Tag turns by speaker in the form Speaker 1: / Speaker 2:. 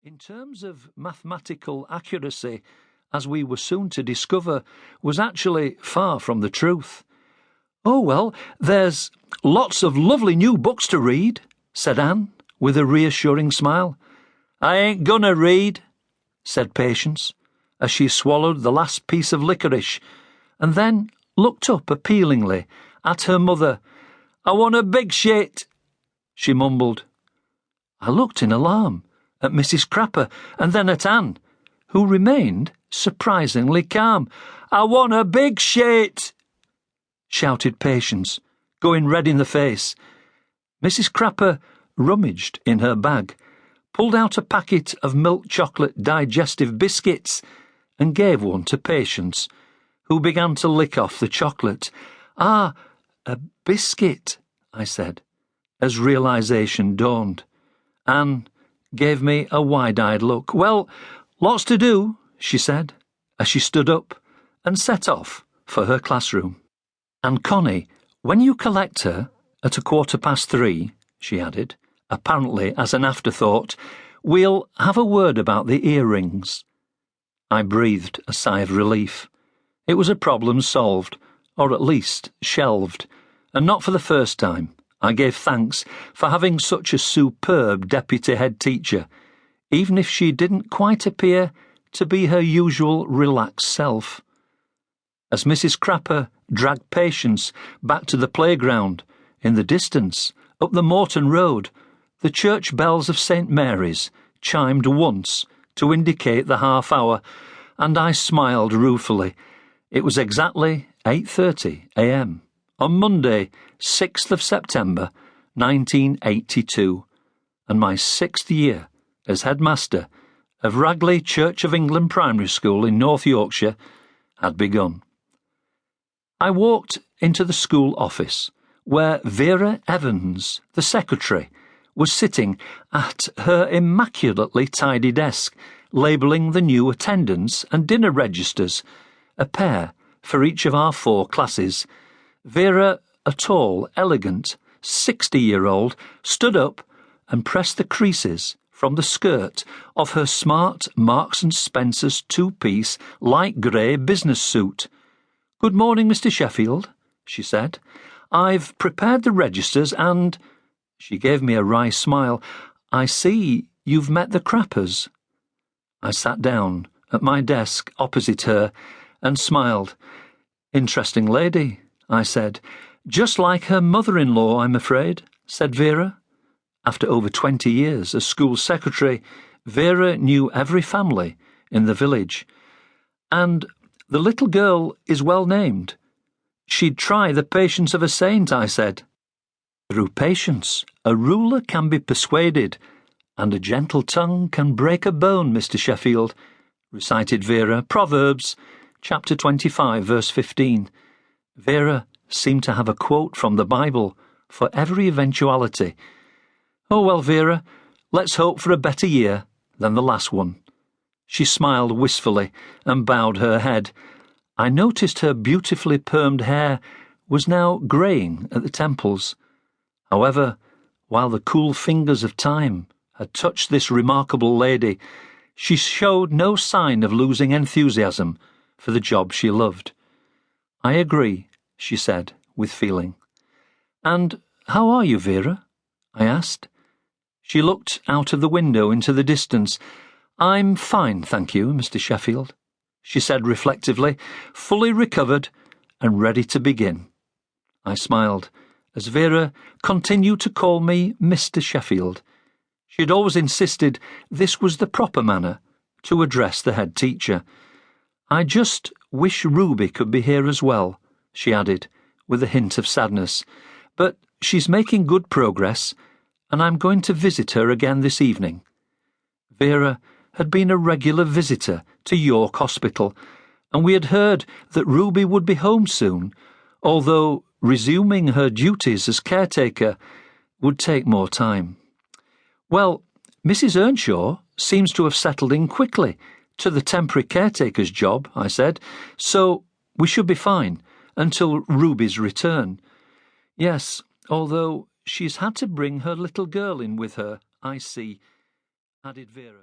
Speaker 1: in terms of mathematical accuracy, as we were soon to discover, was actually far from the truth. "Oh, well, there's lots of lovely new books to read," said Anne, with a reassuring smile. "I ain't gonna read," said Patience, as she swallowed the last piece of licorice, and then looked up appealingly at her mother. "I want a big shit," she mumbled. I looked in alarm at Mrs. Crapper and then at Anne, who remained surprisingly calm. "I want a big shit," shouted Patience, going red in the face. Mrs. Crapper rummaged in her bag, pulled out a packet of milk chocolate digestive biscuits, and gave one to Patience, who began to lick off the chocolate. "Ah, a biscuit," I said, as realization dawned. Anne gave me a wide-eyed look. "Well, lots to do," she said, as she stood up and set off for her classroom. "And Connie, when you collect her at 3:15, she added, apparently as an afterthought, "we'll have a word about the earrings." I breathed a sigh of relief. It was a problem solved, or at least shelved, and not for the first time. I gave thanks for having such a superb deputy head teacher, even if she didn't quite appear to be her usual relaxed self. As Mrs. Crapper dragged Patience back to the playground, in the distance, up the Morton Road, the church bells of St. Mary's chimed once to indicate the half-hour, and I smiled ruefully. It was exactly 8:30 a.m. on Monday, 6th of September, 1982, and my 6th year as headmaster of Ragley Church of England Primary School in North Yorkshire had begun. I walked into the school office, where Vera Evans, the secretary, was sitting at her immaculately tidy desk, labelling the new attendance and dinner registers, a pair for each of our 4 classes. Vera, a tall, elegant, 60-year-old, stood up and pressed the creases from the skirt of her smart Marks and Spencer's 2-piece light grey business suit. "Good morning, Mr. Sheffield," she said. "I've prepared the registers and—" She gave me a wry smile. "I see you've met the Crappers." I sat down at my desk opposite her and smiled. "Interesting lady," I said. "Just like her mother-in-law, I'm afraid," said Vera. After over 20 years as school secretary, Vera knew every family in the village. "And the little girl is well named. She'd try the patience of a saint," I said. "Through patience, a ruler can be persuaded, and a gentle tongue can break a bone, Mr. Sheffield," recited Vera. Proverbs, chapter 25, verse 15. Vera seemed to have a quote from the Bible for every eventuality. "Oh, well, Vera, let's hope for a better year than the last one." She smiled wistfully and bowed her head. I noticed her beautifully permed hair was now greying at the temples. However, while the cool fingers of time had touched this remarkable lady, she showed no sign of losing enthusiasm for the job she loved. "I agree," she said, with feeling. "And how are you, Vera?" I asked. She looked out of the window into the distance. "I'm fine, thank you, Mr. Sheffield," she said reflectively, fully recovered and ready to begin. I smiled as Vera continued to call me Mr. Sheffield. She had always insisted this was the proper manner to address the head teacher. "I just wish Ruby could be here as well," she added, with a hint of sadness. "But she's making good progress, and I'm going to visit her again this evening." Vera had been a regular visitor to York Hospital, and we had heard that Ruby would be home soon, although resuming her duties as caretaker would take more time. "Well, Mrs. Earnshaw seems to have settled in quickly to the temporary caretaker's job," I said, "so we should be fine until Ruby's return." "Yes, although she's had to bring her little girl in with her, I see," added Vera.